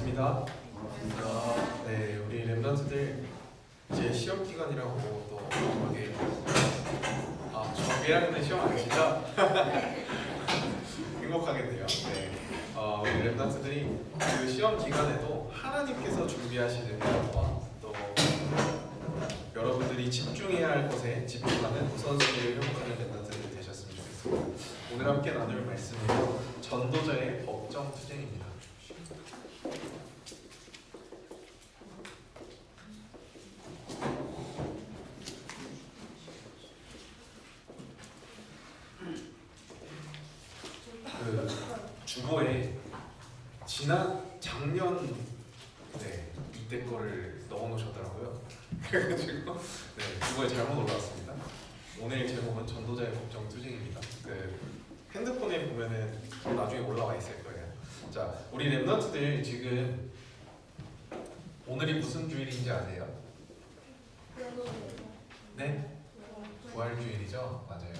반갑습니다. 네, 우리 랩런트들 이제 시험 기간이라고 또 이렇게 준비하는데 시험 안 치죠? 행복하겠네요. 네, 우리 랩런트들이 그 시험 기간에도 하나님께서 준비하시는 것과 또 여러분들이 집중해야 할 것에 집중하는 우선순위를 회복하는 랩런트들이 되셨으면 좋겠습니다. 오늘 함께 나눌 말씀은요, 전도자의 법정 투쟁입니다. 그 주보에 작년 이때 거를 넣어놓으셨더라고요. 그래가지고 주보에 잘못 올라왔습니다. 오늘 제목은 전도자의 법정 투쟁입니다. 그 핸드폰에 보면은 나중에 올라와 있을 거예요. 자, 우리 랩런트들 지금 오늘이 무슨 주일인지 아세요? 네? 부활주일이죠? 맞아요.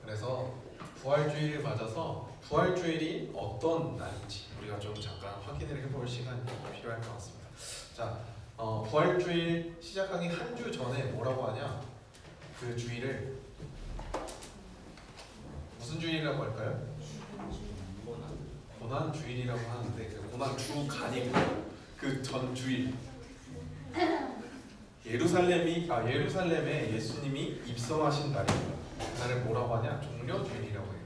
그래서 부활주일을 맞아서 부활주일이 어떤 날인지 우리가 좀 잠깐 확인을 해볼 시간이 필요할 것 같습니다. 자, 부활주일 시작하기 한 주 전에 뭐라고 하냐? 그 주일을 무슨 주일이라고 할까요? 고난주일이라고 하는데 그 고난주간이고 그 전 주일 예루살렘에 예수님이 입성하신 날입니다. 그날을 뭐라고 하냐? 종려주일이라고 해요.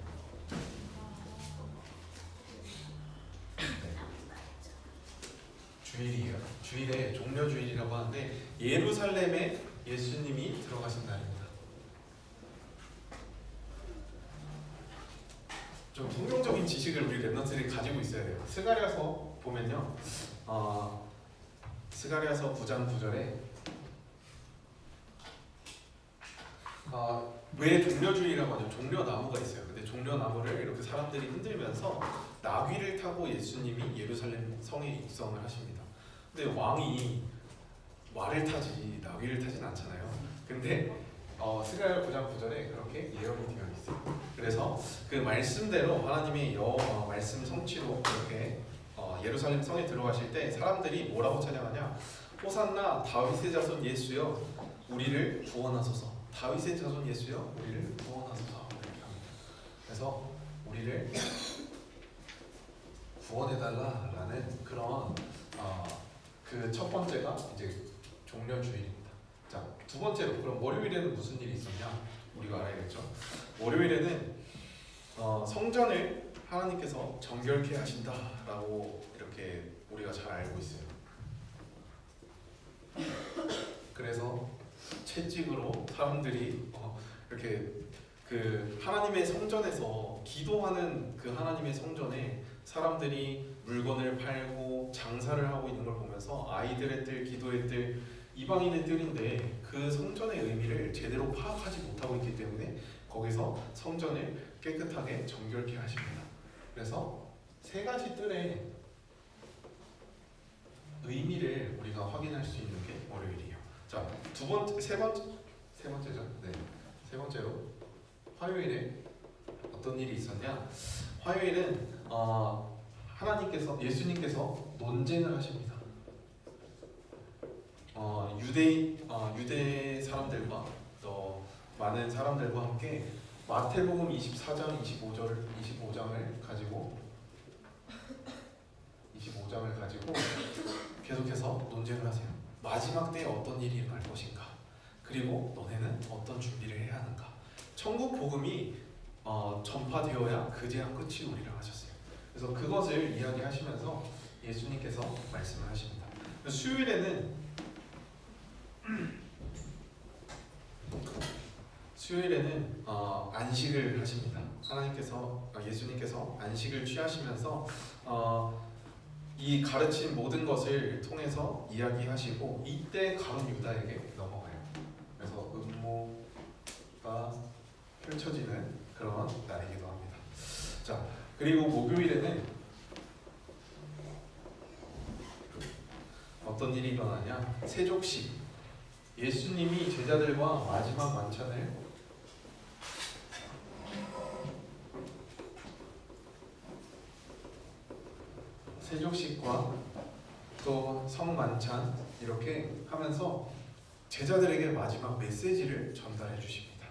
주일이에요. 주일에 종려주일이라고 하는데 예루살렘에 예수님이 들어가신 날입니다. 좀 성경적인 지식을 우리 랩런트들이 가지고 있어야 돼요. 스가랴서 보면요, 스가랴서 9장 9절에 왜 종려주일이라고 하죠? 종려나무가 있어요. 근데 종려나무를 이렇게 사람들이 흔들면서 나귀를 타고 예수님이 예루살렘 성에 입성을 하십니다. 근데 왕이 말을 타지 나귀를 타진 않잖아요. 근데 스가랴 9장 9절에 그렇게 예언이 되어 있어요. 그래서 그 말씀대로 하나님의 말씀 성취로 이렇게 예루살렘 성에 들어가실 때 사람들이 뭐라고 찬양하냐? 호산나 다윗의 자손 예수여 우리를 구원하소서. 다윗의 자손 예수여 우리를 구원하소서. 이렇게 합니다. 그래서 우리를 구원해달라라는 그런 그 첫 번째가 이제 종려주일입니다. 자, 두 번째로 그럼 월요일에는 무슨 일이 있었냐? 우리가 알아야겠죠. 월요일에는 성전을 하나님께서 정결케 하신다라고 이렇게 우리가 잘 알고 있어요. 그래서 채찍으로 사람들이 이렇게 그 하나님의 성전에서 기도하는 그 하나님의 성전에 사람들이 물건을 팔고 장사를 하고 있는 걸 보면서 아이들의 뜰, 기도의 뜰, 이방인의 뜰인데 그 성전의 의미를 제대로 파악하지 못하고 있기 때문에 거기서 성전을 깨끗하게 정결케 하십니다. 그래서 세 가지 뜰의 의미를 우리가 확인할 수 있는 게 월요일이에요. 자, 세 번째죠. 네, 세 번째로 화요일에 어떤 일이 있었냐? 화요일은 예수님께서 논쟁을 하십니다. 유대 사람들과 또 많은 사람들과 함께 마태복음 24장 25장을 가지고 계속해서 논쟁을 하세요. 마지막 때에 어떤 일이 일어날 것인가? 그리고 너네는 어떤 준비를 해야 하는가? 천국 복음이 전파되어야 그제야 끝이 오리라 하셨어요. 그래서 그것을 이야기하시면서 예수님께서 말씀을 하십니다. 수요일에는 안식을 하십니다. 예수님께서 안식을 취하시면서 이 가르친 모든 것을 통해서 이야기하시고 이때 가룟 유다에게 넘어가요. 그래서 음모가 펼쳐지는 그런 날이기도 합니다. 자, 그리고 목요일에는 어떤 일이 일어나냐? 세족식. 예수님이 제자들과 마지막 만찬을 세족식과 또 성만찬 이렇게 하면서 제자들에게 마지막 메시지를 전달해 주십니다.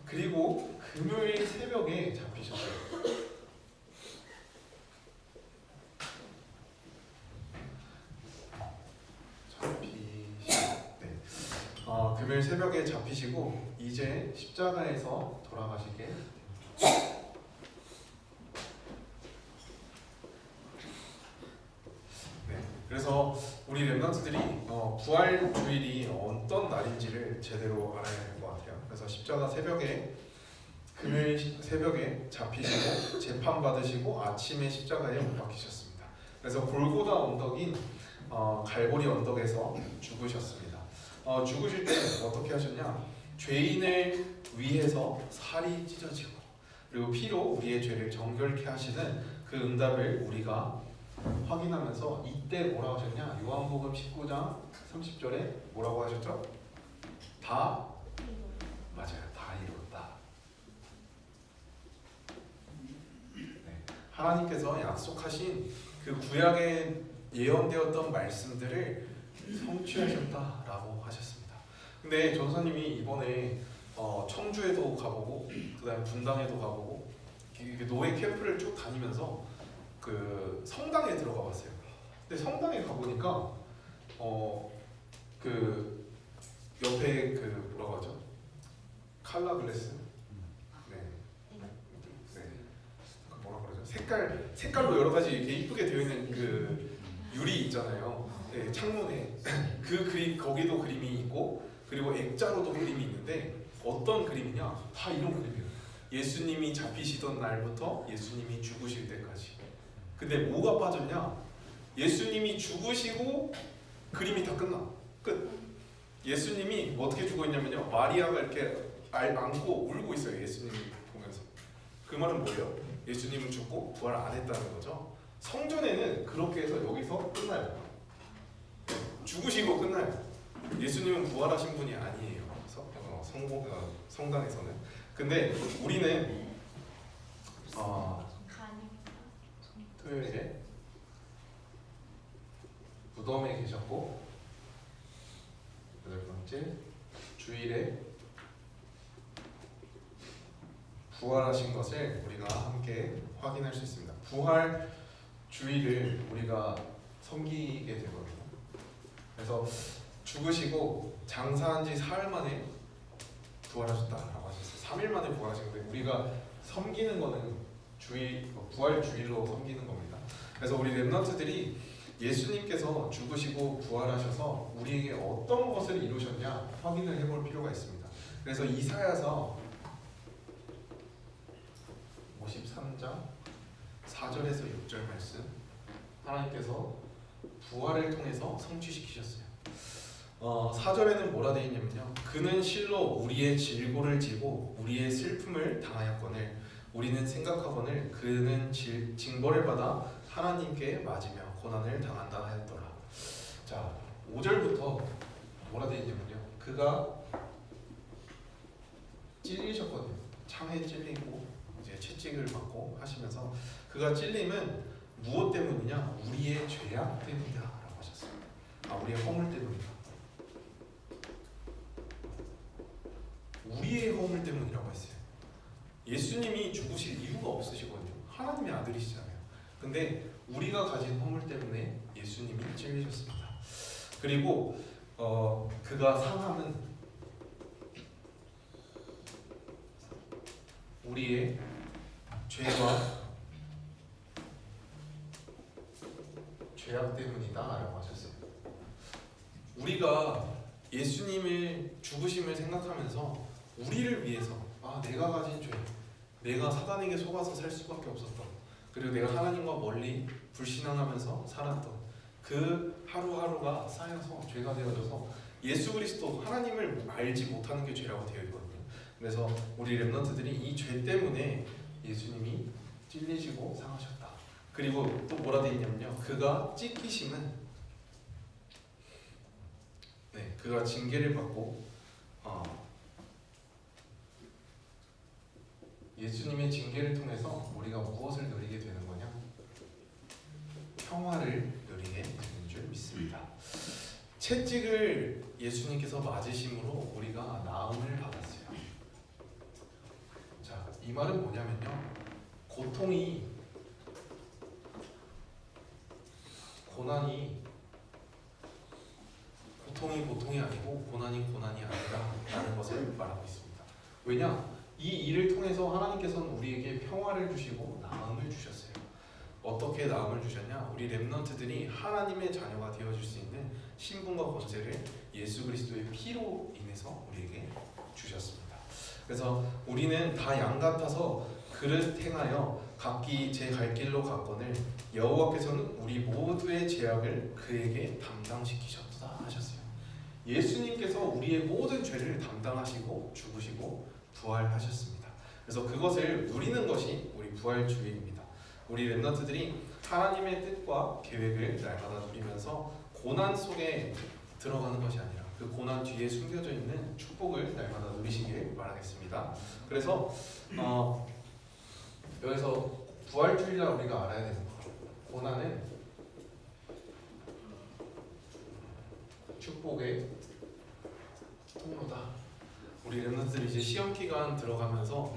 그리고 금요일 새벽에 잡히셨어요. 금요일 새벽에 잡히시고 이제 십자가에서 돌아가시게 됩니다. 네, 그래서 우리 렘넌트들이 부활 주일이 어떤 날인지를 제대로 알아야 될 것 같아요. 그래서 십자가 새벽에 금요일 새벽에 잡히시고 재판 받으시고 아침에 십자가에 못 박히셨습니다. 그래서 골고다 언덕인 갈보리 언덕에서 죽으셨습니다. 죽으실 때 어떻게 하셨냐? 죄인을 위해서 살이 찢어지고 그리고 피로 우리의 죄를 정결케 하시는 그 응답을 우리가 확인하면서 이때 뭐라고 하셨냐? 요한복음 19장 30절에 뭐라고 하셨죠? 다 맞아요. 다 이뤘다. 네. 하나님께서 약속하신 그 구약에 예언되었던 말씀들을 성취하셨다라고 하셨습니다. 근데 전사님이 이번에 청주에도 가보고 그다음에 분당에도 가보고 노예 캠프를 쭉 다니면서 그 성당에 들어가 봤어요. 근데 성당에 가보니까 그 옆에 그 뭐라고 하죠? 칼라 글래스? 네. 뭐라 그러죠? 색깔로 여러 가지 이렇게 이쁘게 되어 있는 그 유리 있잖아요. 네, 창문에 그 그림 거기도 그림이 있고 그리고 액자로도 그림이 있는데 어떤 그림이냐? 다 이런 그림이에요. 예수님이 잡히시던 날부터 예수님이 죽으실 때까지. 근데 뭐가 빠졌냐? 예수님이 죽으시고 그림이 다 끝나. 끝. 예수님이 어떻게 죽었냐면요. 마리아가 이렇게 안고 울고 있어요. 예수님이 보면서. 그 말은 뭐예요? 예수님은 죽고 부활 안 했다는 거죠. 성전에는 그렇게 해서 여기서 끝나요. 죽으시고 끝나요. 예수님은 부활하신 분이 아니에요. 성당에서는. 근데 우리는 토요일에 무덤에 계셨고 8번째 주일에 부활하신 것을 우리가 함께 확인할 수 있습니다. 부활 주일을 우리가 섬기게 되거든요. 그래서 죽으시고 장사한 지 사흘 만에 부활하셨다라고 하셨어요. 3일 만에 부활하신 건데 우리가 섬기는 거는 주일, 부활 주일로 섬기는 겁니다. 그래서 우리 렘넌트들이 예수님께서 죽으시고 부활하셔서 우리에게 어떤 것을 이루셨냐 확인을 해볼 필요가 있습니다. 그래서 이사야서 53장 4절에서 6절 말씀 하나님께서 부활을 통해서 성취시키셨어요. 4절에는 뭐라 되어 있냐면요. 그는 실로 우리의 질고를 지고 우리의 슬픔을 당하였거늘 우리는 생각하거늘 그는 징벌을 받아 하나님께 맞으며 고난을 당한다 하였더라. 자, 5절부터 뭐라 되어 있냐면요. 그가 찔리셨거든요. 창에 찔리고 이제 채찍을 받고 하시면서 그가 찔림은 무엇 때문이냐? 우리의 죄악 때문이다 라고 하셨어요. 우리의 허물 때문이다. 우리의 허물 때문이라고 했어요. 예수님이 죽으실 이유가 없으시거든요. 하나님의 아들이시잖아요. 근데 우리가 가진 허물 때문에 예수님이 찔리셨습니다. 그리고 그가 상함은 우리의 죄와 죄악 때문이다 라고 하셨어요. 우리가 예수님의 죽으심을 생각하면서 우리를 위해서 내가 가진 죄, 내가 사단에게 속아서 살 수밖에 없었던, 그리고 내가 하나님과 멀리 불신앙하면서 살았던 그 하루하루가 쌓여서 죄가 되어져서 예수 그리스도 하나님을 알지 못하는 게 죄라고 되어 있거든요. 그래서 우리 렘넌트들이 이 죄 때문에 예수님이 찔리시고 상하셨다. 그리고 또 뭐라 되어 있냐면요. 그가 찢기심은 그가 징계를 받고 예수님의 징계를 통해서 우리가 무엇을 누리게 되는 거냐? 평화를 누리게 되는 줄 믿습니다. 채찍을 예수님께서 맞으심으로 우리가 나음을 받았어요. 자, 이 말은 뭐냐면요, 고난이 고통이 아니고 고난이 아니다라는 것을 말하고 있습니다. 왜냐? 이 일을 통해서 하나님께서는 우리에게 평화를 주시고 나음을 주셨어요. 어떻게 나음을 주셨냐? 우리 렘넌트들이 하나님의 자녀가 되어줄 수 있는 신분과 권세를 예수 그리스도의 피로 인해서 우리에게 주셨습니다. 그래서 우리는 다 양 같아서 그릇 행하여 각기 제 갈 길로 갔거늘 여호와께서는 우리 모두의 죄악을 그에게 담당시키셨다 하셨어요. 예수님께서 우리의 모든 죄를 담당하시고 죽으시고 부활하셨습니다. 그래서 그것을 누리는 것이 우리 부활주일입니다. 우리 렘넌트들이 하나님의 뜻과 계획을 날마다 누리면서 고난 속에 들어가는 것이 아니라 그 고난 뒤에 숨겨져 있는 축복을 날마다 누리시길 바라겠습니다. 그래서 여기서 부활주일날 우리가 알아야 되는 거, 고난은 축복의 통로다. 우리 렘넌트들이 이제 시험 기간 들어가면서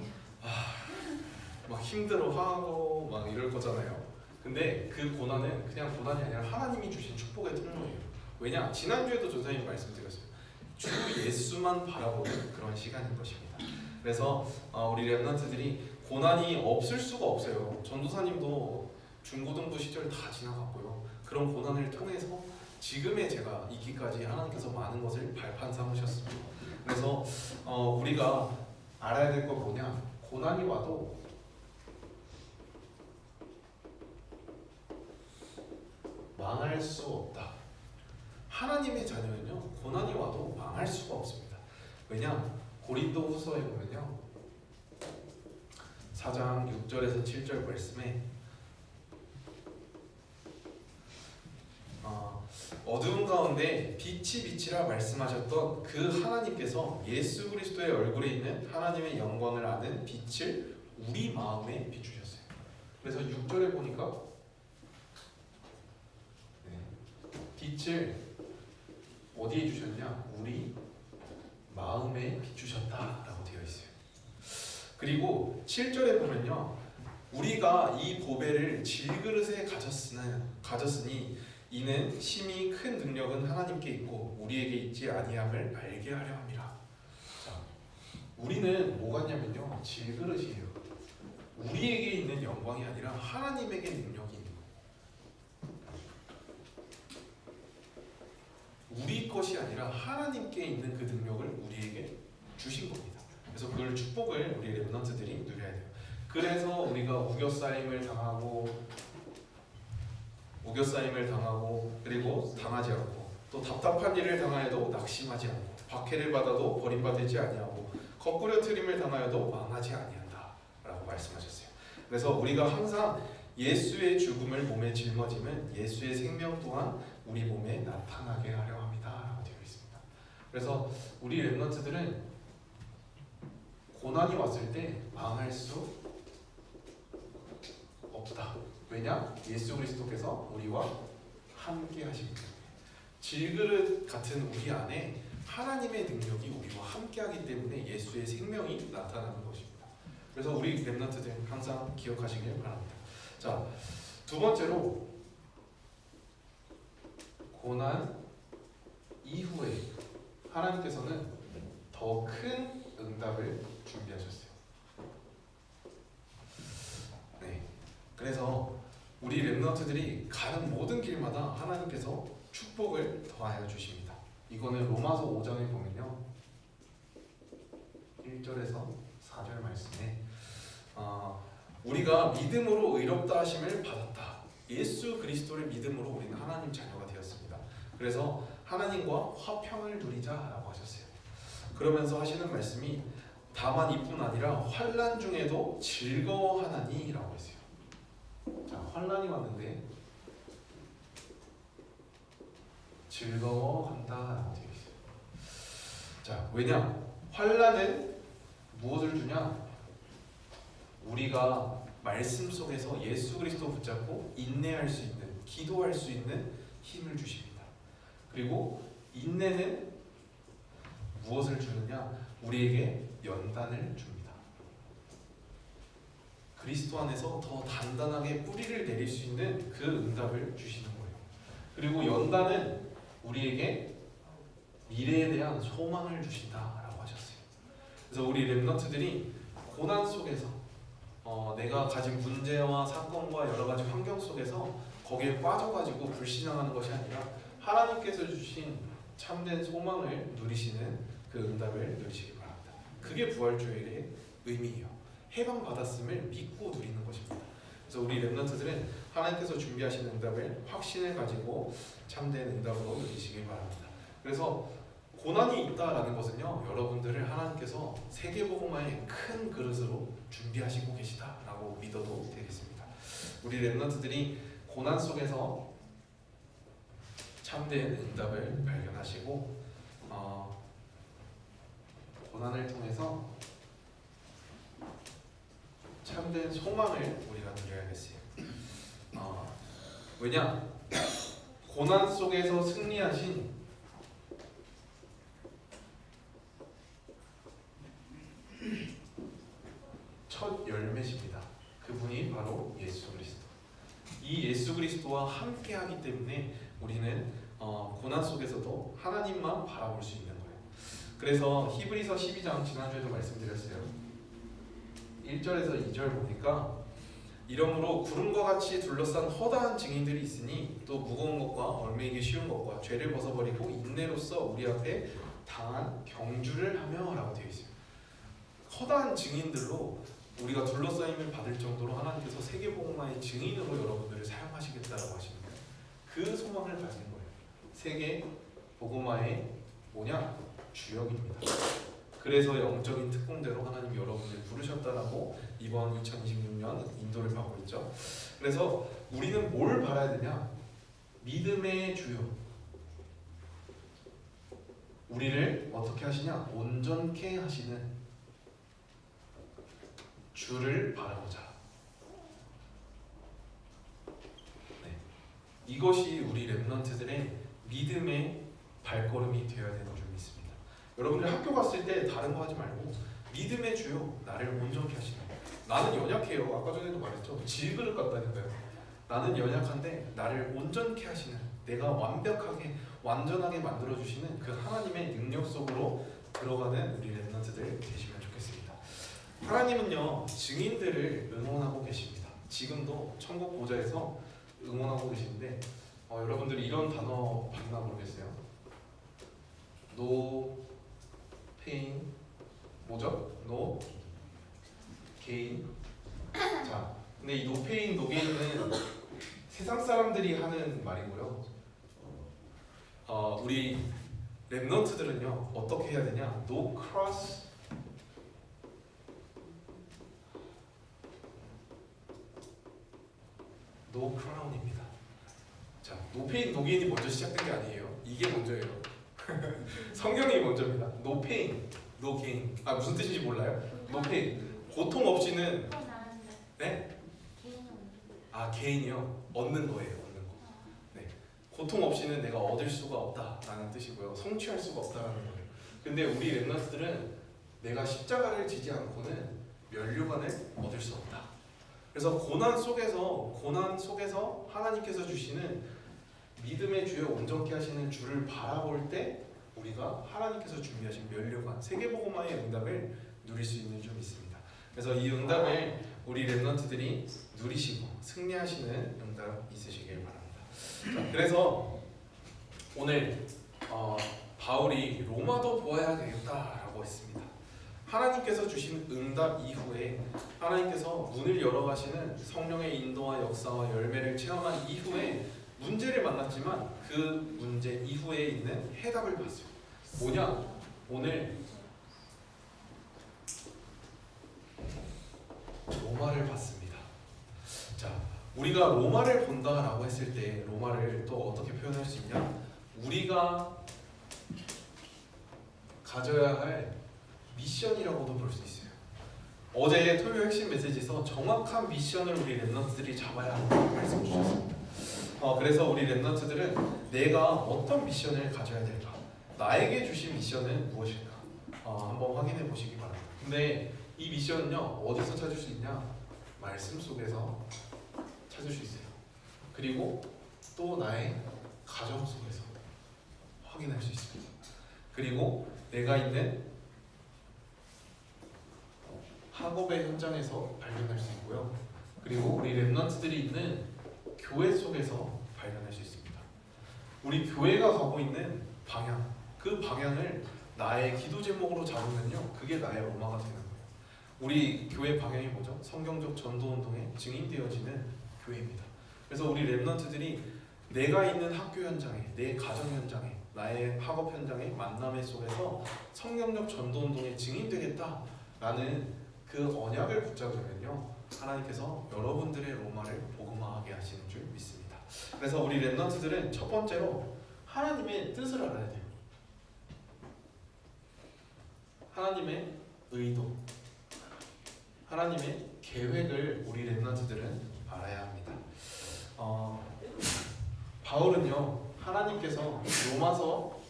막 힘들어하고 막 이럴 거잖아요. 근데 그 고난은 그냥 고난이 아니라 하나님이 주신 축복의 통로예요. 왜냐? 지난주에도 전사님 말씀드렸어요. 주 예수만 바라보는 그런 시간인 것입니다. 그래서 우리 렘넌트들이 고난이 없을 수가 없어요. 전도사님도 중고등부 시절 다 지나갔고요. 그런 고난을 통해서 지금의 제가 있기까지 하나님께서 많은 것을 발판 삼으셨습니다. 그래서 우리가 알아야 될 건 뭐냐? 고난이 와도 망할 수 없다. 하나님의 자녀는요, 고난이 와도 망할 수가 없습니다. 왜냐? 고린도후서에 보면요, 4장 6절에서 7절 말씀에 어두운 가운데 빛이라 말씀하셨던 그 하나님께서 예수 그리스도의 얼굴에 있는 하나님의 영광을 아는 빛을 우리 마음에 비추셨어요. 그래서 6절에 보니까 빛을 어디에 주셨냐? 우리 마음에 비추셨다라고 되어 있어요. 그리고 7절에 보면요, 우리가 이 보배를 질그릇에 가졌으니 이는 심히 큰 능력은 하나님께 있고 우리에게 있지 아니함을 알게 하려 함이라. 자, 우리는 뭐 같냐면요, 질그릇이에요. 우리에게 있는 영광이 아니라 하나님에게 능력이 있는 거예요. 우리 것이 아니라 하나님께 있는 그 능력을 우리에게 주신 겁니다. 그래서 그걸 축복을 우리 렘넌트들이 누려야 돼요. 그래서 우리가 우겨싸임을 당하고 그리고 당하지 않고, 또 답답한 일을 당하여도 낙심하지 않고, 박해를 받아도 버림받지 아니하고, 거꾸려 트림을 당하여도 망하지 아니한다 라고 말씀하셨어요. 그래서 우리가 항상 예수의 죽음을 몸에 짊어지면 예수의 생명 또한 우리 몸에 나타나게 하려 합니다 라고 되어 있습니다. 그래서 우리 렘넌트들은 고난이 왔을 때 망할 수 없다. 왜냐? 예수 그리스도께서 우리와 함께 하시기 때문에. 질그릇 같은 우리 안에 하나님의 능력이 우리와 함께 하기 때문에 예수의 생명이 나타나는 것입니다. 그래서 우리 렘넌트들 항상 기억하시길 바랍니다. 자, 두 번째로, 고난 이후에 하나님께서는 더 큰 응답을 준비하셨어요. 네, 그래서 우리 렘넌트들이 가는 모든 길마다 하나님께서 축복을 더하여 주십니다. 이거는 로마서 5장에 보면요, 1절에서 4절 말씀에 우리가 믿음으로 의롭다 하심을 받았다. 예수 그리스도를 믿음으로 우리는 하나님 자녀가 되었습니다. 그래서 하나님과 화평을 누리자라고 하셨어요. 그러면서 하시는 말씀이 다만 이뿐 아니라 환난 중에도 즐거워하나니 라고 했어요. 자, 환난이 왔는데 즐거워한다 라고 되어 있어요. 자, 왜냐? 환난은 무엇을 주냐? 우리가 말씀 속에서 예수 그리스도 붙잡고 인내할 수 있는, 기도할 수 있는 힘을 주십니다. 그리고 인내는 무엇을 주느냐? 우리에게 연단을 줍니다. 그리스도 안에서 더 단단하게 뿌리를 내릴 수 있는 그 응답을 주시는 거예요. 그리고 연단은 우리에게 미래에 대한 소망을 주신다라고 하셨어요. 그래서 우리 렘넌트들이 고난 속에서 내가 가진 문제와 사건과 여러 가지 환경 속에서 거기에 빠져가지고 불신앙하는 것이 아니라 하나님께서 주신 참된 소망을 누리시는 그 응답을 누리시기 바랍니다. 그게 부활주일의 의미예요. 해방받았음을 믿고 누리는 것입니다. 그래서 우리 렘넌트들은 하나님께서 준비하신 응답을 확신을 가지고 참된 응답으로 누리시기 바랍니다. 그래서 고난이 있다라는 것은요, 여러분들을 하나님께서 세계복음화의 큰 그릇으로 준비하시고 계시다라고 믿어도 되겠습니다. 우리 렘넌트들이 고난 속에서 참된 응답을 발견하시고 고난을 통해서 참된 소망을 우리가 누려야겠어요. 왜냐? 고난 속에서 승리하신 첫 열매십니다. 그분이 바로 예수 그리스도. 이 예수 그리스도와 함께하기 때문에 우리는 고난 속에서도 하나님만 바라볼 수 있는 거예요. 그래서 히브리서 12장 지난주에도 말씀드렸어요. 1절에서 2절 보니까 이러므로 구름과 같이 둘러싼 허다한 증인들이 있으니 또 무거운 것과 얽매이기 쉬운 것과 죄를 벗어버리고 인내로써 우리 앞에 당한 경주를 하며 라고 되어 있어요. 허다한 증인들로 우리가 둘러싸임을 받을 정도로 하나님께서 세계복음화의 증인으로 여러분들을 사용하시겠다라고 하시는 거예요. 그 소망을 가진 거예요. 세계복음화의 뭐냐? 주역입니다. 그래서 영적인 특공대로 하나님 여러분을 부르셨다라고 이번 2026년 인도를 받고 있죠. 그래서 우리는 뭘 바라야 되냐? 믿음의 주요. 우리를 어떻게 하시냐? 온전케 하시는 주를 바라보자. 네. 이것이 우리 렘넌트들의 믿음의 발걸음이 되어야 되는 줄 믿습니다. 여러분들 학교 갔을 때 다른 거 하지 말고 믿음의 주요, 나를 온전케 하시는. 나는 연약해요. 아까 전에도 말했죠. 질그릇 같다니까요. 나는 연약한데 나를 온전케 하시는, 내가 완벽하게 완전하게 만들어주시는 그 하나님의 능력 속으로 들어가는 우리 렘넌트들 되시면 좋겠습니다. 하나님은요, 증인들을 응원하고 계십니다. 지금도 천국 보좌에서 응원하고 계신데 여러분들이 이런 단어 봤나 모르겠어요. No pain, 뭐죠? No gain. 자, 근데 이 no pain, no gain은 세상 사람들이 하는 말이고요. 우리 렘넌트들은요, 어떻게 해야 되냐? No cross, no crown입니다. 자, no pain, no gain이 먼저 시작된 게 아니에요. 이게 먼저예요. 성경이 먼저입니다. No pain, no gain. 무슨 뜻인지 몰라요? No pain. 고통 없이는 네? 개인이요. 얻는 거예요. 얻는 거. 네. 고통 없이는 내가 얻을 수가 없다라는 뜻이고요. 성취할 수가 없다라는 거예요. 근데 우리 렘넌트들은 내가 십자가를 지지 않고는 면류관을 얻을 수 없다. 그래서 고난 속에서 하나님께서 주시는 믿음의 주여 온전케 하시는 주를 바라볼 때 우리가 하나님께서 준비하신 면류관, 세계복음화의 응답을 누릴 수 있는 줄 믿습니다. 그래서 이 응답을 우리 렘넌트들이 누리시고 승리하시는 응답 있으시길 바랍니다. 자, 그래서 오늘 바울이 로마도 보아야 되겠다라고 했습니다. 하나님께서 주신 응답 이후에 하나님께서 문을 열어가시는 성령의 인도와 역사와 열매를 체험한 이후에 문제를 만났지만 그 문제 이후에 있는 해답을 봤어요. 뭐냐? 오늘 로마를 봤습니다. 자, 우리가 로마를 본다라고 했을 때 로마를 또 어떻게 표현할 수 있냐? 우리가 가져야 할 미션이라고도 볼 수 있어요. 어제 토요 핵심 메시지에서 정확한 미션을 우리 렘넌트들이 잡아야 한다고 말씀 주셨습니다. 그래서 우리 렘넌트들은 내가 어떤 미션을 가져야 될까? 나에게 주신 미션은 무엇일까? 한번 확인해 보시기 바랍니다. 근데 이 미션은요, 어디서 찾을 수 있냐? 말씀 속에서 찾을 수 있어요. 그리고 또 나의 가정 속에서 확인할 수 있습니다. 그리고 내가 있는 학업의 현장에서 발견할 수 있고요. 그리고 우리 렘넌트들이 있는 교회 속에서 발견할 수 있습니다. 우리 교회가 가고 있는 방향, 그 방향을 나의 기도 제목으로 잡으면요, 그게 나의 로마가 되는 거예요. 우리 교회 방향이 뭐죠? 성경적 전도운동에 증인되어지는 교회입니다. 그래서 우리 렘넌트들이 내가 있는 학교 현장에, 내 가정 현장에, 나의 학업 현장에, 만남의 속에서 성경적 전도운동에 증인되겠다라는 그 언약을 붙잡으면요, 하나님께서 여러분들의 로마를 복음화하게 하시는 줄 믿습니다. 그래서 우리 렘넌트들은 첫 번째로 하나님의 뜻을 알아야 돼요. 하나님의 의도, 하나님의 계획을 우리 렘넌트들은 알아야 합니다. 바울은요, 하나님께서 로마서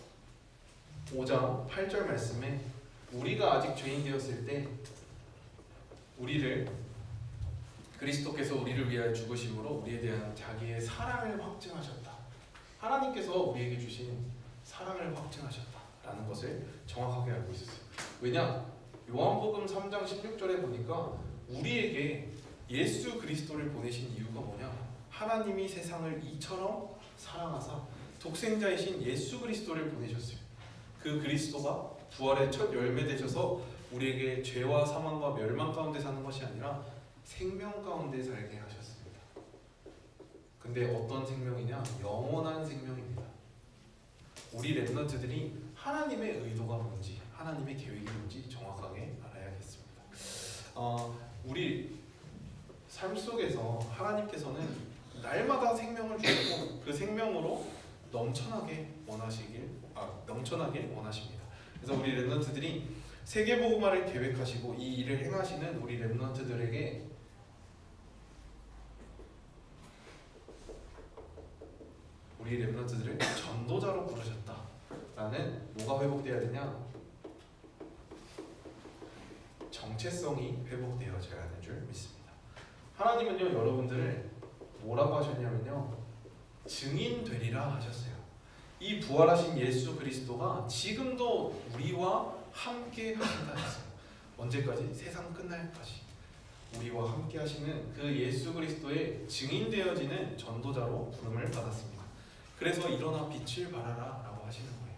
5장 8절 말씀에 우리가 아직 죄인 되었을 때 우리를 그리스도께서 우리를 위하여 죽으심으로 우리에 대한 자기의 사랑을 확증하셨다. 하나님께서 우리에게 주신 사랑을 확증하셨다라는 것을 정확하게 알고 있었어요. 왜냐? 요한복음 3장 16절에 보니까 우리에게 예수 그리스도를 보내신 이유가 뭐냐? 하나님이 세상을 이처럼 사랑하사 독생자이신 예수 그리스도를 보내셨어요. 그 그리스도가 부활의 첫 열매 되셔서 우리에게 죄와 사망과 멸망 가운데 사는 것이 아니라 생명 가운데 살게 하셨습니다. 근데 어떤 생명이냐? 영원한 생명입니다. 우리 렘넌트들이 하나님의 의도가 뭔지, 하나님의 계획이 뭔지 정확하게 알아야겠습니다. 우리 삶 속에서 하나님께서는 날마다 생명을 주시고 그 생명으로 넘쳐나게 원하십니다. 그래서 우리 렘넌트들이 세계복음화를 계획하시고 이 일을 행하시는 우리 렘넌트들에게 우리 렘넌트들을 전도자로 부르셨다라는 뭐가 회복되어야 되냐? 정체성이 회복되어져야 하는 줄 믿습니다. 하나님은요, 여러분들을 뭐라고 하셨냐면요, 증인 되리라 하셨어요. 이 부활하신 예수 그리스도가 지금도 우리와 함께 하신다 했어요. 언제까지? 세상 끝날까지 우리와 함께 하시는 그 예수 그리스도의 증인되어지는 전도자로 부름을 받았습니다. 그래서 일어나 빛을 발하라 라고 하시는 거예요.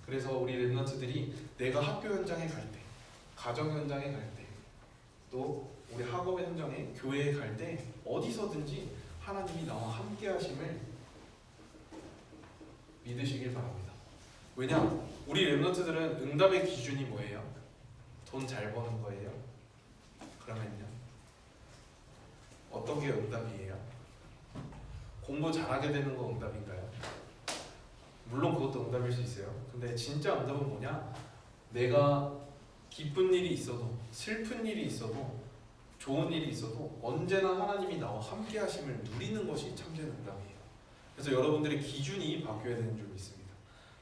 그래서 우리 렘넌트들이 내가 학교 현장에 갈 때, 가정 현장에 갈 때, 또 우리 학업 현장에, 교회에 갈 때 어디서든지 하나님이 나와 함께 하심을 믿으시길 바랍니다. 왜냐? 우리 렘넌트들은 응답의 기준이 뭐예요? 돈 잘 버는 거예요? 그러면요, 어떤 게 응답이에요? 공부 잘하게 되는 거 응답인가요? 물론 그것도 응답일 수 있어요. 근데 진짜 응답은 뭐냐? 내가 기쁜 일이 있어도, 슬픈 일이 있어도, 좋은 일이 있어도 언제나 하나님이 나와 함께 하심을 누리는 것이 참된 응답이에요. 그래서 여러분들의 기준이 바뀌어야 되는 줄 믿습니다.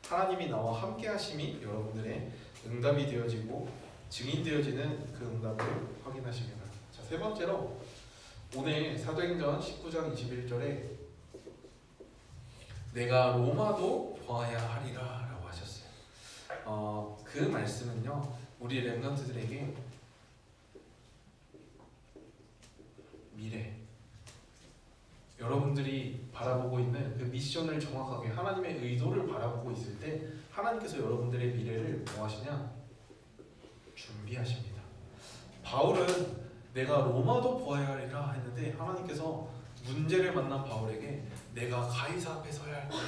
하나님이 나와 함께 하심이 여러분들의 응답이 되어지고 증인되어지는 그 응답을 확인하시기 바랍니다. 자, 세 번째로 오늘 사도행전 19장 21절에 내가 로마도 보아야 하리라 라고 하셨어요. 그 말씀은요, 우리 렘넌트들에게 미래, 여러분들이 바라보고 있는 그 미션을 정확하게, 하나님의 의도를 바라보고 있을 때 하나님께서 여러분들의 미래를 뭐 하시냐? 준비하십니다. 바울은 내가 로마도 보아야 하리라 했는데 하나님께서 문제를 만난 바울에게 내가 가이사 앞에 서야 할 거야.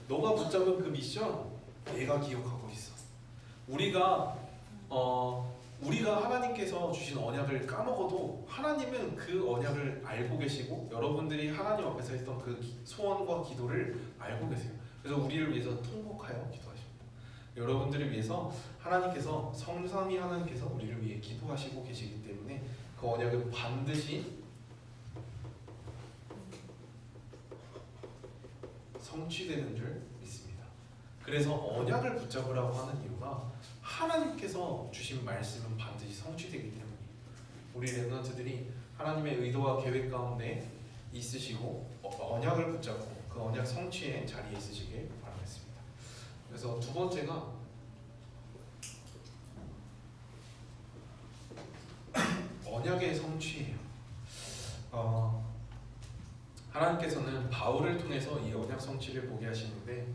너가 붙잡은 그 미션 내가 기억하고 있어. 우리가 하나님께서 주신 언약을 까먹어도 하나님은 그 언약을 알고 계시고 여러분들이 하나님 앞에서 했던 그 소원과 기도를 알고 계세요. 그래서 우리를 위해서 통곡하여 기도하십니다. 여러분들을 위해서 하나님께서, 성삼위 하나님께서 우리를 위해 기도하시고 계시기 때문에 그 언약은 반드시 성취되는 줄 믿습니다. 그래서 언약을 붙잡으라고 하는 이유가 하나님께서 주신 말씀은 반드시 성취되기 때문이에요. 우리 렘넌트들이 하나님의 의도와 계획 가운데 있으시고 언약을 붙잡고 그 언약 성취의 자리에 있으시길 바라겠습니다. 그래서 두 번째가 언약의 성취예요. 하나님께서는 바울을 통해서 이 언약 성취를 보게 하시는데,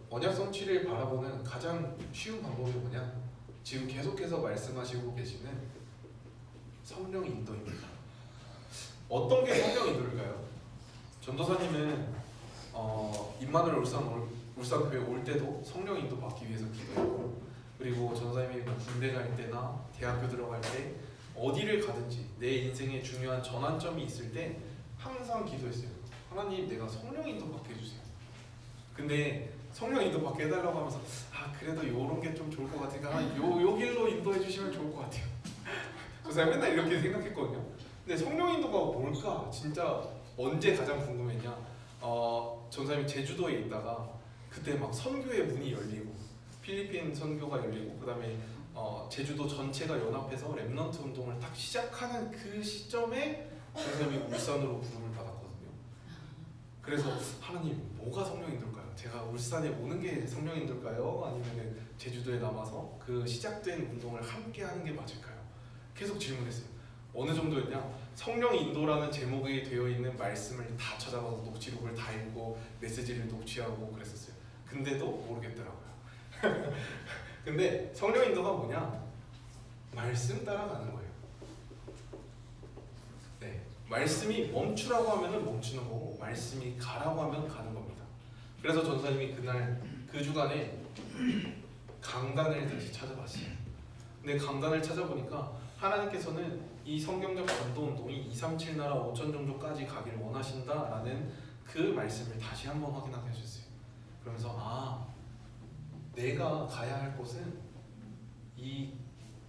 언약 성취를 바라보는 가장 쉬운 방법이 뭐냐? 지금 계속해서 말씀하시고 계시는 성령 인도입니다. 어떤 게 성령 인도일까요? 전도사님은 임마누엘 울산교회 올 때도 성령 인도 받기 위해서 기도했고, 그리고 전도사님이 군대 갈 때나 대학교 들어갈 때 어디를 가든지 내 인생에 중요한 전환점이 있을 때 항상 기도했어요. 하나님, 내가 성령 인도 받게 해주세요. 근데 성령 인도 받게 해달라고 하면서 그래도 요런 게 좀 좋을 것 같으니까 요 길로 인도해 주시면 좋을 것 같아요. 그래서 맨날 이렇게 생각했거든요. 근데 성령 인도가 뭘까? 진짜 언제 가장 궁금했냐? 전사님이 제주도에 있다가 그때 막 선교의 문이 열리고 필리핀 선교가 열리고 그 다음에 제주도 전체가 연합해서 렘넌트 운동을 딱 시작하는 그 시점에 전사님이 울산으로 부름을 받았거든요. 그래서 하나님, 뭐가 성령 인도일까요? 제가 울산에 오는 게 성령 인도일까요? 아니면 제주도에 남아서 그 시작된 운동을 함께 하는 게 맞을까요? 계속 질문했어요. 어느 정도였냐? 성령 인도라는 제목이 되어 있는 말씀을 다 찾아봐서 녹취록을 다 읽고 메시지를 녹취하고 그랬었어요. 근데도 모르겠더라고요. 근데 성령 인도가 뭐냐? 말씀 따라가는 거예요. 네, 말씀이 멈추라고 하면은 멈추는 거고, 말씀이 가라고 하면 가는 겁니다. 그래서 전사님이 그날 그 주간에 강단을 다시 찾아봤어요. 근데 강단을 찾아보니까 하나님께서는 이 성경적 전도 운동이 237 나라 5천 종족까지 가기를 원하신다라는 그 말씀을 다시 한번 확인하게 하셨어요. 그러면서 내가 가야 할 곳은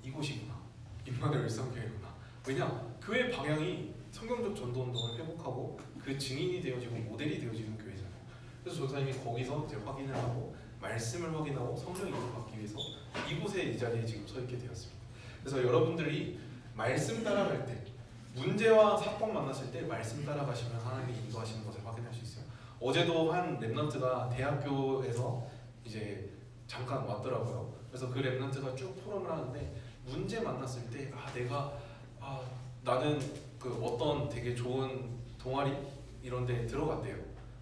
이곳이구나. 임마누엘 울산교회구나. 왜냐? 교회 방향이 성경적 전도 운동을 회복하고 그 증인이 되어지고 모델이 되어지는 교회잖아요. 그래서 전사님이 거기서 이제 확인을 하고 말씀을 확인하고 성령 인도받기 위해서 이곳에 이 자리에 지금 서 있게 되었습니다. 그래서 여러분들이 말씀 따라갈 때, 문제와 사건 만났을 때 말씀 따라가시면 하나님이 인도하시는 것을 확인할 수 있어요. 어제도 한 렘넌트가 대학교에서 이제 잠깐 왔더라고요. 그래서 그 렘넌트가 쭉 포럼을 하는데 문제 만났을 때 나는 그 어떤 되게 좋은 동아리 이런 데 들어갔대요.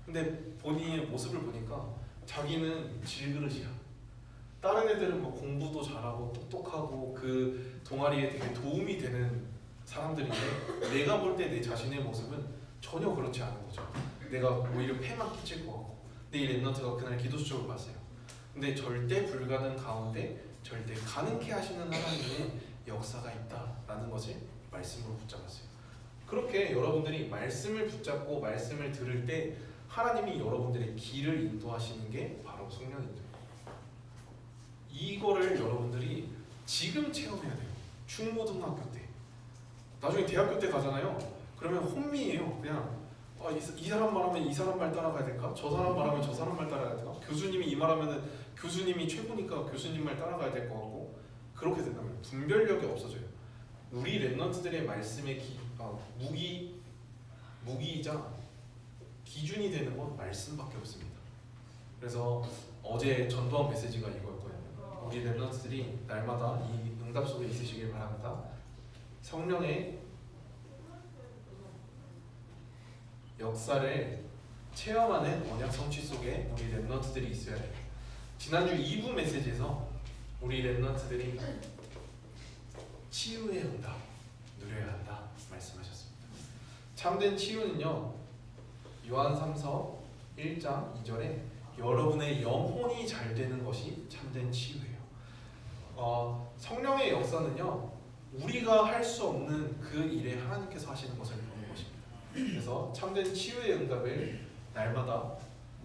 근데 본인의 모습을 보니까 자기는 질그릇이야. 다른 애들은 뭐 공부도 잘하고 똑똑하고 그 동아리에 되게 도움이 되는 사람들인데 내가 볼 때 내 자신의 모습은 전혀 그렇지 않은 거죠. 내가 오히려 폐만 끼칠 것 같고. 근데 이 렘넌트가 그날 기도 수첩을 봤어요. 근데 절대 불가능 가운데 절대 가능케 하시는 하나님의 역사가 있다라는 것을 말씀으로 붙잡았어요. 그렇게 여러분들이 말씀을 붙잡고 말씀을 들을 때 하나님이 여러분들의 길을 인도하시는 게 바로 성령 인도예요. 이거를 여러분들이 지금 체험해야 돼요. 중고등학교 때. 나중에 대학교 때 가잖아요. 그러면 혼미해요. 그냥 이 사람 말하면 이 사람 말 따라가야 될까? 저 사람 말하면 저 사람 말 따라가야 될까? 교수님이 이 말하면은 교수님이 최고니까 교수님 말 따라가야 될 것 같고, 그렇게 된다면 분별력이 없어져요. 우리 렘넌트들의 말씀의 무기이자 기준이 되는 건 말씀밖에 없습니다. 그래서 어제 전도한 메시지가 이거였거든요. 우리 렘넌트들이 날마다 이 응답 속에 있으시길 바랍니다. 성령의 역사를 체험하는 언약 성취 속에 우리 렘넌트들이 있어야 돼요. 지난주 2부 메시지에서 우리 렘넌트들이 치유의 응답 누려야 한다 말씀하셨습니다. 참된 치유는요, 요한 3서 1장 2절에 여러분의 영혼이 잘 되는 것이 참된 치유예요. 성령의 역사는요, 우리가 할 수 없는 그 일에 하나님께서 하시는 것을 보는 것입니다. 그래서 참된 치유의 응답을 날마다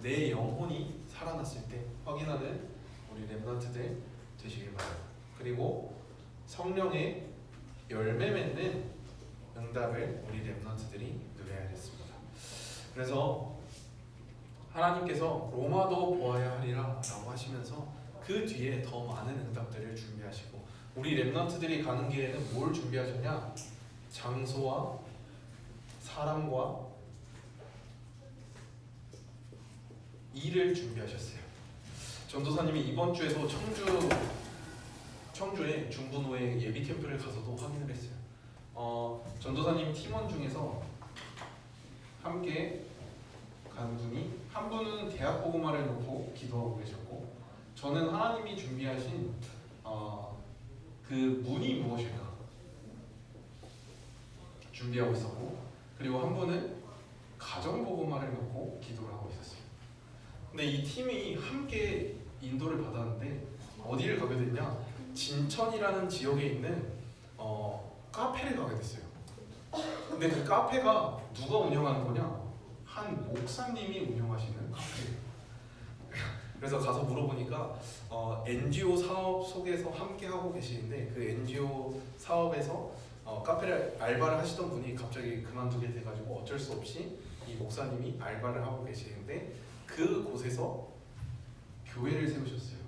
내 영혼이 살아났을 때 확인하는 우리 렘넌트들 되시길 바랍니다. 그리고 성령의 열매 맺는 응답을 우리 렘넌트들이 누려야겠습니다. 그래서 하나님께서 로마도 보아야 하리라 라고 하시면서 그 뒤에 더 많은 응답들을 준비하시고, 우리 렘넌트들이 가는 길에는 뭘 준비하셨냐? 장소와 사람과 일을 준비하셨어요. 전도사님이 이번 주에도 청주의 중부노예 예비 캠프를 가서도 확인을 했어요. 전도사님 팀원 중에서 함께 간 분이, 한 분은 대학 복음화를 놓고 기도하고 계셨고, 저는 하나님이 준비하신 그 문이 무엇일까 준비하고 있었고, 그리고 한 분은 가정 복음화를 놓고 기도를 하고 있었어요. 근데 이 팀이 함께 인도를 받았는데 어디를 가게 됐냐? 진천이라는 지역에 있는 카페를 가게 됐어요. 근데 그 카페가 누가 운영하는 거냐? 한 목사님이 운영하시는 카페예요. 그래서 가서 물어보니까 NGO 사업 속에서 함께 하고 계시는데, 그 NGO 사업에서 카페를 알바를 하시던 분이 갑자기 그만두게 돼가지고 어쩔 수 없이 이 목사님이 알바를 하고 계시는데, 그 곳에서 교회를 세우셨어요.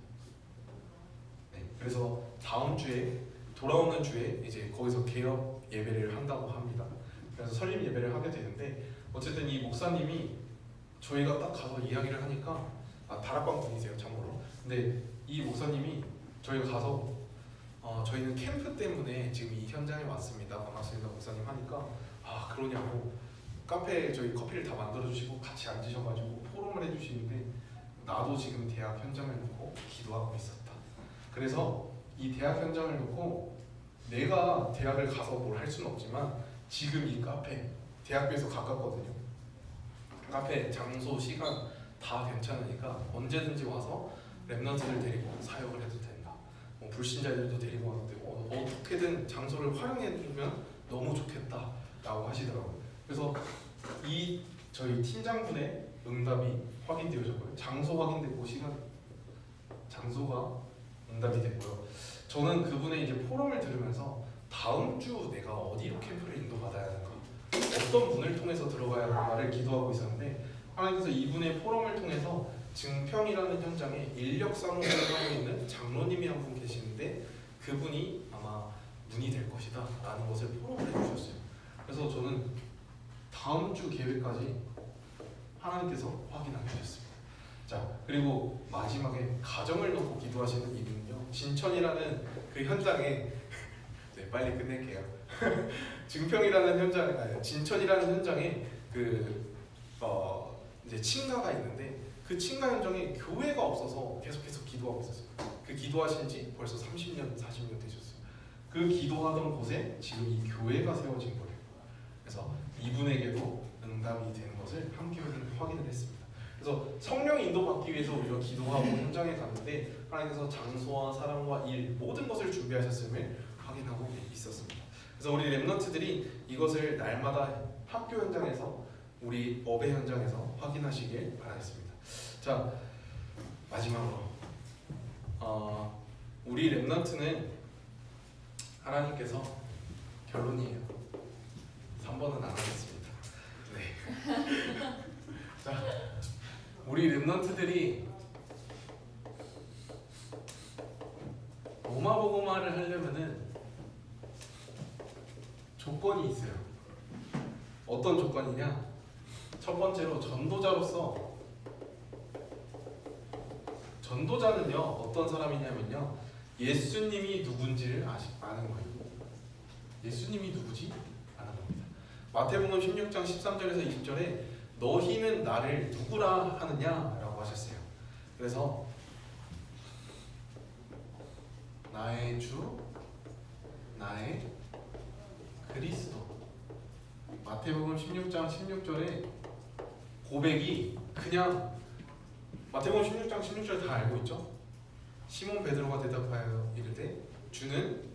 네, 그래서 다음 주에, 돌아오는 주에 이제 거기서 개업 예배를 한다고 합니다. 그래서 설립 예배를 하게 되는데, 어쨌든 이 목사님이 저희가 딱 가서 이야기를 하니까, 다락방 분이세요 참고로. 근데 이 목사님이 저희가 가서 저희는 캠프 때문에 지금 이 현장에 왔습니다, 반갑습니다 목사님 하니까, 그러냐고 카페에 저희 커피를 다 만들어주시고 같이 앉으셔가지고 포럼을 해주시는데, 나도 지금 대학 현장을 놓고 기도하고 있었다. 그래서 이 대학 현장을 놓고 내가 대학을 가서 뭘 할 수는 없지만 지금 이 카페, 대학교에서 가깝거든요. 카페 장소 시간 다 괜찮으니까 언제든지 와서 렘넌트들 데리고 사역을 해도 된다. 불신자들도 데리고 와도 되고 어떻게든 장소를 활용해주면 너무 좋겠다라고 하시더라고요. 그래서 이 저희 팀장분의 응답이 확인되어졌고요. 장소 확인됐고 장소가 응답이 됐고요. 저는 그분의 이제 포럼을 들으면서 다음 주 내가 어디로 캠프를 인도받아야 하는가, 어떤 문을 통해서 들어가야 하는가를 기도하고 있었는데, 하나님께서 이분의 포럼을 통해서 증평이라는 현장에 인력 사무를 하고 있는 장로님이 한 분 계시는데, 그분이 아마 문이 될 것이다 라는 것을 포럼을 해주셨어요. 그래서 저는 다음 주 계획까지 하나님께서 확인하게 되셨습니다. 자, 그리고 마지막에 가정을 놓고 기도하시는 이분은요, 진천이라는 그 현장에 네, 빨리 끝낼게요. 증평이라는 현장에, 진천이라는 현장에 이제 친가가 있는데, 그 친가 현장에 교회가 없어서 계속해서 기도하고 있었어요. 그 기도하신 지 벌써 30년, 40년 되셨어요. 그 기도하던 곳에 지금 이 교회가 세워진 거예요. 그래서 이분에게도 응답이 되는 것을 함께 확인을 했습니다. 그래서 성령 인도받기 위해서 우리가 기도하고 현장에 갔는데, 하나님께서 장소와 사람과 일 모든 것을 준비하셨음을 확인하고 있었습니다. 그래서 우리 렘넌트들이 이것을 날마다 학교 현장에서, 우리 업의 현장에서 확인하시길 바라겠습니다. 자, 마지막으로 우리 렘넌트는 하나님께서 결론이에요. 3번은 안 하겠습니다. 네. 자, 우리 렘넌트들이 로마 복음화를 하려면은 조건이 있어요. 어떤 조건이냐? 첫 번째로 전도자로서, 전도자는요 어떤 사람이냐면요, 예수님이 누군지를 아는 거예요. 예수님이 누구지? 아는 겁니다. 마태복음 16장 13절에서 20절에 너희는 나를 누구라 하느냐라고 하셨어요. 그래서 나의 주, 나의 그리스도. 마태복음 16장 16절에 고백이 그냥, 마태복음 16장 16절 다 알고 있죠? 시몬 베드로가 대답하여 이르되 주는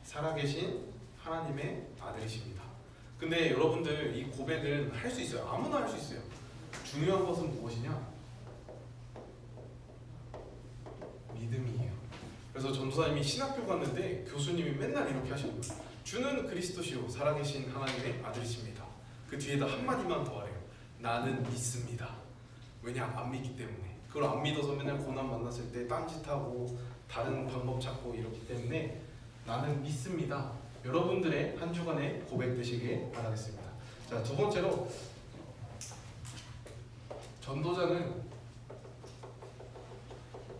살아계신 하나님의 아들이십니다. 근데 여러분들 이 고백은 할 수 있어요. 아무나 할 수 있어요. 중요한 것은 무엇이냐? 믿음이에요. 그래서 전도사님이 신학교 갔는데 교수님이 맨날 이렇게 하시는 거예요. 주는 그리스도시요 살아계신 하나님의 아들이십니다. 그 뒤에다 한마디만 더 하래요. 나는 믿습니다. 왜냐? 안 믿기 때문에. 그걸 안 믿어서 맨날 고난 만났을 때 딴짓하고 다른 방법 찾고 이렇기 때문에 나는 믿습니다. 여러분들의 한 주간의 고백 되시길 바라겠습니다. 자, 두 번째로 전도자는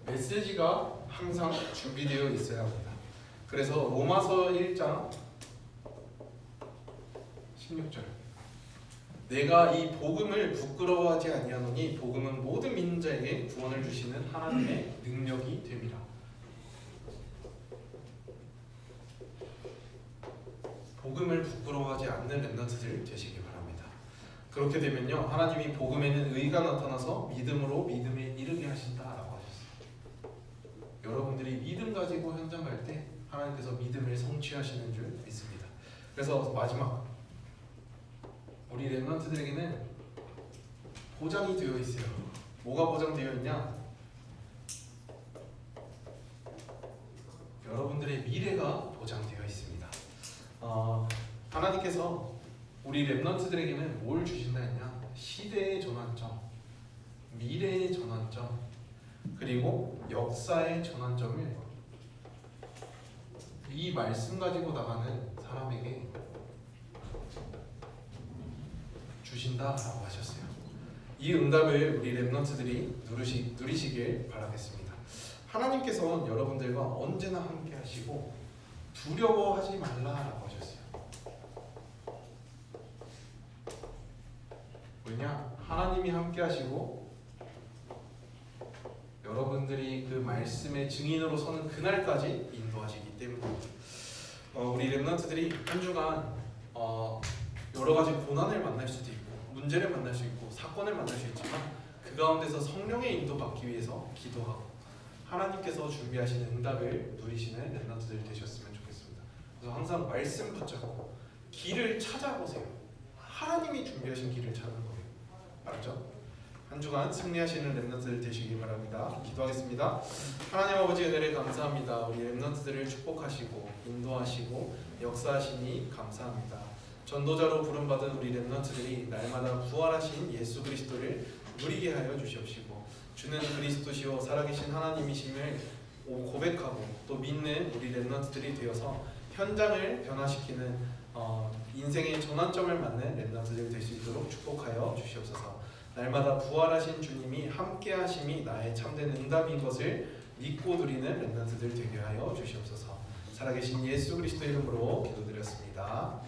메시지가 항상 준비되어 있어야 합니다. 그래서 로마서 1장 16절, 내가 이 복음을 부끄러워하지 아니하노니 복음은 모든 믿는 자에게 구원을 주시는 하나님의 능력이 됨이라. 복음을 부끄러워하지 않는 렘넌트들 되시기 바랍니다. 그렇게 되면요, 하나님이 복음에는 의가 나타나서 믿음으로 믿음에 이르게 하신다라고 하셨어요. 여러분들이 믿음 가지고 현장 갈 때 하나님께서 믿음을 성취하시는 줄 믿습니다. 그래서 마지막, 우리 렘넌트들에게는 보장이 되어 있어요. 뭐가 보장되어 있냐? 여러분들의 미래가 보장되어 있습니다. 하나님께서 우리 렘넌트들에게는 뭘 주신다 했냐? 시대의 전환점, 미래의 전환점, 그리고 역사의 전환점을 이 말씀 가지고 나가는 사람에게 주신다라고 하셨어요. 이 응답을 우리 렘넌트들이 누리시길 바라겠습니다. 하나님께서는 여러분들과 언제나 함께 하시고 두려워하지 말라라고 하셨어요. 왜냐? 하나님이 함께 하시고 여러분들이 그 말씀의 증인으로 서는 그날까지 인도하시기 때문입니다. 우리 렘넌트들이 한 주간 여러 가지 고난을 만날 수도 있고 문제를 만날 수 있고 사건을 만날 수 있지만 그 가운데서 성령의 인도받기 위해서 기도하고 하나님께서 준비하시는 응답을 누리시는 렘넌트들 되셨으면 좋겠습니다. 그래서 항상 말씀 붙잡고 길을 찾아보세요. 하나님이 준비하신 길을 찾는 거예요. 알았죠? 한 주간 승리하시는 렘넌트들 되시기 바랍니다. 기도하겠습니다. 하나님 아버지, 은혜를 감사합니다. 우리 렘넌트들을 축복하시고 인도하시고 역사하시니 감사합니다. 전도자로 부름받은 우리 렘넌트들이 날마다 부활하신 예수 그리스도를 누리게 하여 주시옵시고 주는 그리스도시요 살아계신 하나님이심을 고백하고 또 믿는 우리 렘넌트들이 되어서 현장을 변화시키는 인생의 전환점을 맞는 렘넌트들 될 수 있도록 축복하여 주시옵소서. 날마다 부활하신 주님이 함께하심이 나의 참된 응답인 것을 믿고 누리는 렘넌트들 되게 하여 주시옵소서. 살아계신 예수 그리스도 이름으로 기도드렸습니다.